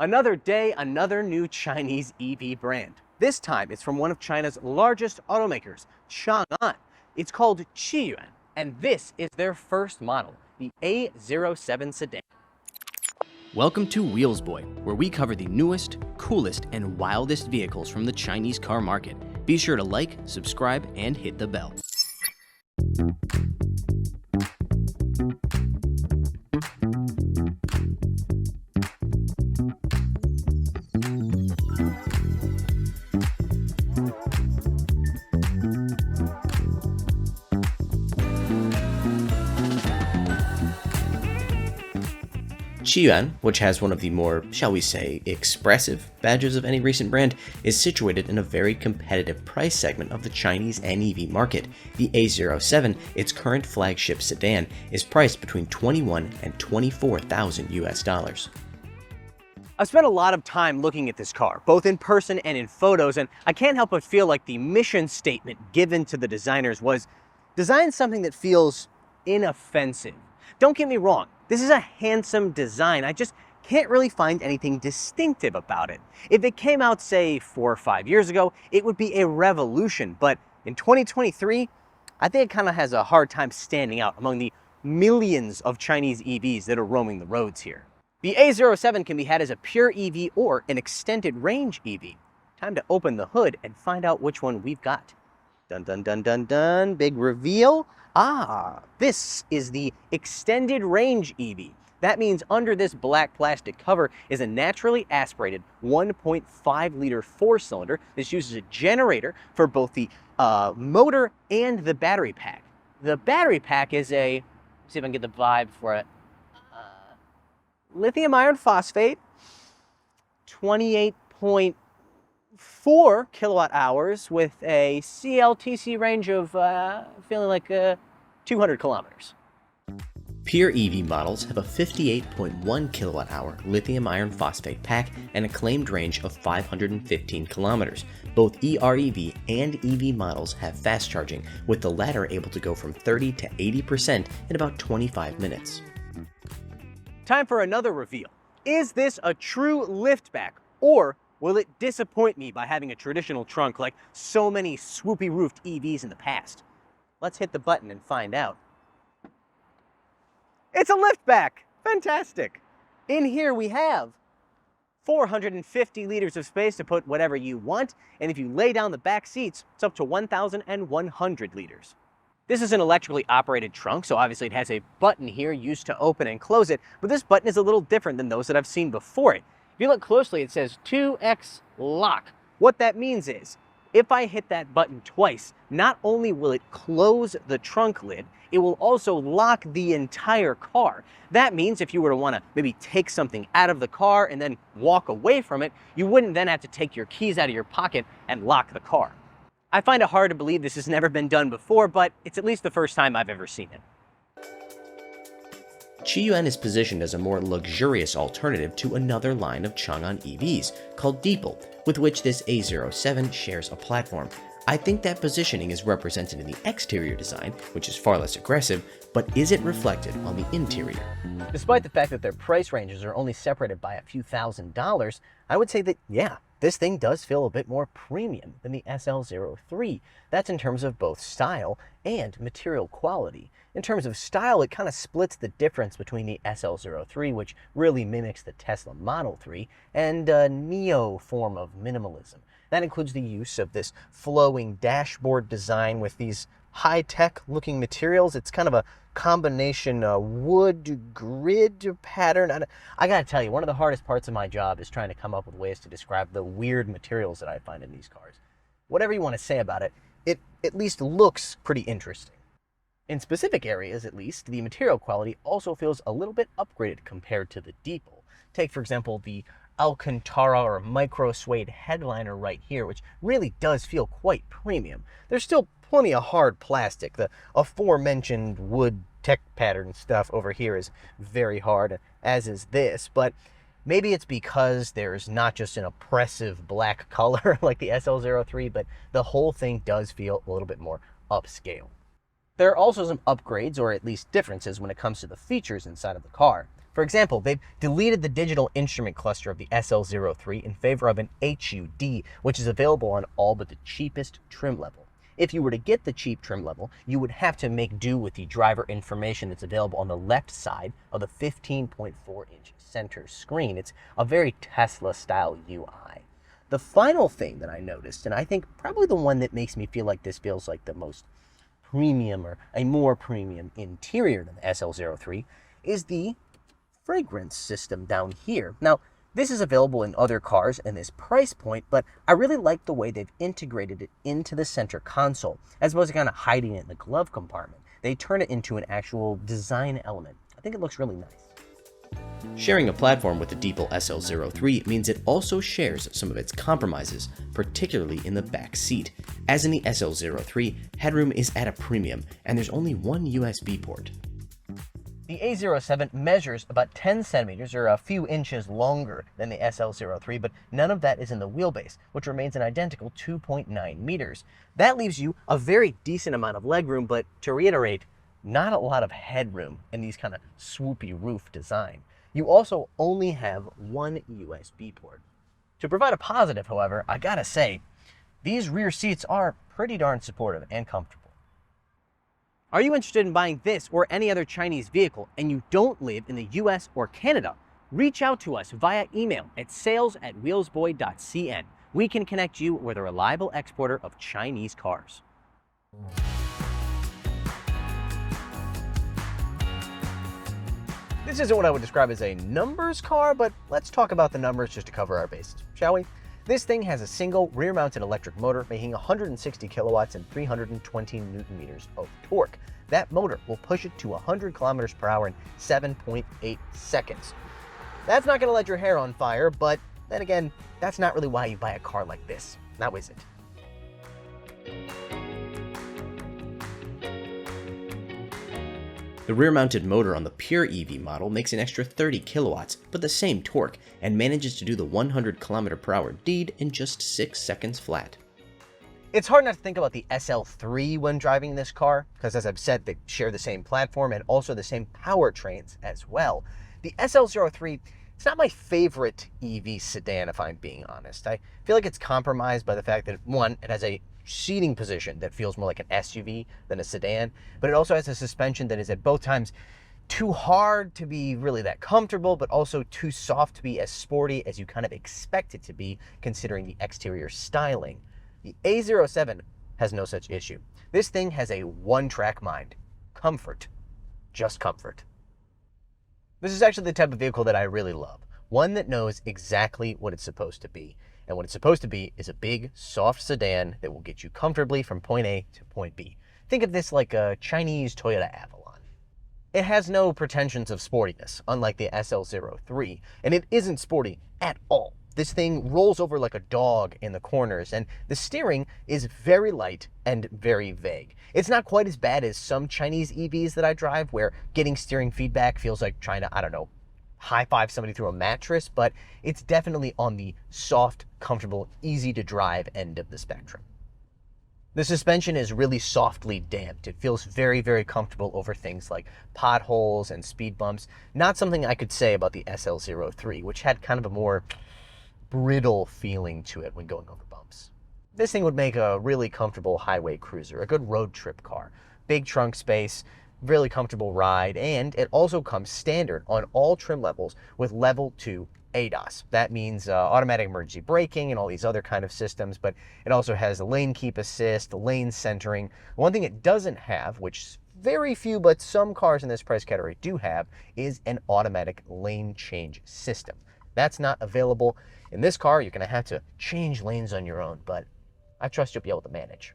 Another day, another new Chinese EV brand. This time, it's from one of China's largest automakers, Changan. It's called Qiyuan, and this is their first model, the A07 sedan. Welcome to Wheels Boy, where we cover the newest, coolest, and wildest vehicles from the Chinese car market. Be sure to like, subscribe, and hit the bell. Qiyuan, which has one of the more, shall we say, expressive badges of any recent brand, is situated in a very competitive price segment of the Chinese NEV market. The A07, its current flagship sedan, is priced between $21,000 and $24,000 US. I've spent a lot of time looking at this car, both in person and in photos, and I can't help but feel like the mission statement given to the designers was design something that feels inoffensive. Don't get me wrong, this is a handsome design. I just can't really find anything distinctive about it. If it came out, say, 4 or 5 years ago, it would be a revolution. But in 2023, I think it kind of has a hard time standing out among the millions of Chinese EVs that are roaming the roads here. The A07 can be had as a pure EV or an extended range EV. Time to open the hood and find out which one we've got. Dun dun dun dun dun, big reveal. This is the extended range EV. That means under this black plastic cover is a naturally aspirated 1.5 liter 4-cylinder. This uses a generator for both the motor and the battery pack. The battery pack is a, let's see if I can get the vibe for it, lithium iron phosphate, 28.4 kilowatt hours with a CLTC range of feeling like 200 kilometers. Pure EV models have a 58.1 kilowatt hour lithium iron phosphate pack and a claimed range of 515 kilometers. Both EREV and EV models have fast charging, with the latter able to go from 30 to 80% in about 25 minutes. Time for another reveal. Is this a true liftback, or will it disappoint me by having a traditional trunk like so many swoopy roofed EVs in the past? Let's hit the button and find out. It's a liftback! Fantastic! In here we have 450 liters of space to put whatever you want, and if you lay down the back seats, it's up to 1,100 liters. This is an electrically operated trunk, so obviously it has a button here used to open and close it, but this button is a little different than those that I've seen before it. If you look closely, it says 2X lock. What that means is, if I hit that button twice, not only will it close the trunk lid, it will also lock the entire car. That means if you were to want to maybe take something out of the car and then walk away from it, you wouldn't then have to take your keys out of your pocket and lock the car. I find it hard to believe this has never been done before, but it's at least the first time I've ever seen it. Qiyuan is positioned as a more luxurious alternative to another line of Changan EVs called Deepal, with which this A07 shares a platform. I think that positioning is represented in the exterior design, which is far less aggressive, but is it reflected on the interior? Despite the fact that their price ranges are only separated by a few $1,000s, I would say that, yeah, this thing does feel a bit more premium than the SL03. That's in terms of both style and material quality. In terms of style, it kind of splits the difference between the SL03, which really mimics the Tesla Model 3, and a neo form of minimalism. That includes the use of this flowing dashboard design with these high-tech looking materials. It's kind of a combination wood grid pattern. I gotta tell you, one of the hardest parts of my job is trying to come up with ways to describe the weird materials that I find in these cars. Whatever you want to say about it, it at least looks pretty interesting. In specific areas, at least, the material quality also feels a little bit upgraded compared to the Deepal. Take, for example, the Alcantara or micro suede headliner right here, which really does feel quite premium. There's still plenty of hard plastic. The aforementioned wood tech pattern stuff over here is very hard, as is this, but maybe it's because there's not just an oppressive black color like the SL03, but the whole thing does feel a little bit more upscale. There are also some upgrades, or at least differences, when it comes to the features inside of the car. For example, they've deleted the digital instrument cluster of the SL03 in favor of an HUD, which is available on all but the cheapest trim level. If you were to get the cheap trim level, you would have to make do with the driver information that's available on the left side of the 15.4-inch center screen. It's a very Tesla-style UI. The final thing that I noticed, and I think probably the one that makes me feel like this feels like the most premium or a more premium interior than the SL03, is the fragrance system down here. Now, this is available in other cars in this price point, but I really like the way they've integrated it into the center console, as opposed to kind of hiding it in the glove compartment. They turn it into an actual design element. I think it looks really nice. Sharing a platform with the Deepal SL03 means it also shares some of its compromises, particularly in the back seat. As in the SL03, headroom is at a premium, and there's only one USB port. The A07 measures about 10 centimeters or a few inches longer than the SL03, but none of that is in the wheelbase, which remains an identical 2.9 meters. That leaves you a very decent amount of legroom, but to reiterate, not a lot of headroom in these kind of swoopy roof design. You also only have one USB port. To provide a positive, however, I gotta say, these rear seats are pretty darn supportive and comfortable. Are you interested in buying this or any other Chinese vehicle and you don't live in the US or Canada? Reach out to us via email at sales@wheelsboy.cn. We can connect you with a reliable exporter of Chinese cars. This isn't what I would describe as a numbers car, but let's talk about the numbers just to cover our bases, shall we? This thing has a single rear-mounted electric motor making 160 kilowatts and 320 newton meters of torque. That motor will push it to 100 kilometers per hour in 7.8 seconds. That's not going to let your hair on fire, but then again, that's not really why you buy a car like this, now is it? The rear-mounted motor on the pure EV model makes an extra 30 kilowatts, but the same torque, and manages to do the 100 km/h deed in just 6 seconds flat. It's hard not to think about the SL3 when driving this car, because as I've said, they share the same platform and also the same powertrains as well. The SL03, it's not my favorite EV sedan, if I'm being honest. I feel like it's compromised by the fact that, one, it has a seating position that feels more like an SUV than a sedan, but it also has a suspension that is at both times too hard to be really that comfortable, but also too soft to be as sporty as you kind of expect it to be, considering the exterior styling. The A07 has no such issue. This thing has a one-track mind. Comfort. Just comfort. This is actually the type of vehicle that I really love. One that knows exactly what it's supposed to be. And what it's supposed to be is a big, soft sedan that will get you comfortably from point A to point B. Think of this like a Chinese Toyota Avalon. It has no pretensions of sportiness, unlike the SL03, and it isn't sporty at all. This thing rolls over like a dog in the corners, and the steering is very light and very vague. It's not quite as bad as some Chinese EVs that I drive, where getting steering feedback feels like trying to, high-five somebody through a mattress, but it's definitely on the soft, comfortable, easy-to-drive end of the spectrum. The suspension is really softly damped. It feels very, very comfortable over things like potholes and speed bumps. Not something I could say about the SL03, which had kind of a more brittle feeling to it when going over bumps. This thing would make a really comfortable highway cruiser, a good road trip car. Big trunk space, really comfortable ride, and it also comes standard on all trim levels with level 2 ADAS. That means automatic emergency braking and all these other kind of systems, but it also has lane keep assist, lane centering. One thing it doesn't have, which very few but some cars in this price category do have, is an automatic lane change system. That's not available in this car. You're going to have to change lanes on your own, but I trust you'll be able to manage.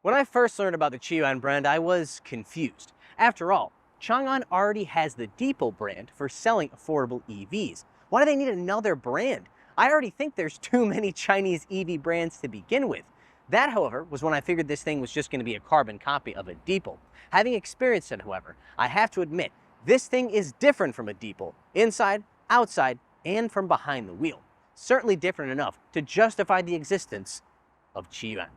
When I first learned about the Changan brand, I was confused. After all, Changan already has the Deepal brand for selling affordable EVs. Why do they need another brand? I already think there's too many Chinese EV brands to begin with. That, however, was when I figured this thing was just going to be a carbon copy of a Deepal. Having experienced it, however, I have to admit, This thing is different from a Deepal, inside, outside, and from behind the wheel. Certainly different enough to justify the existence of Changan.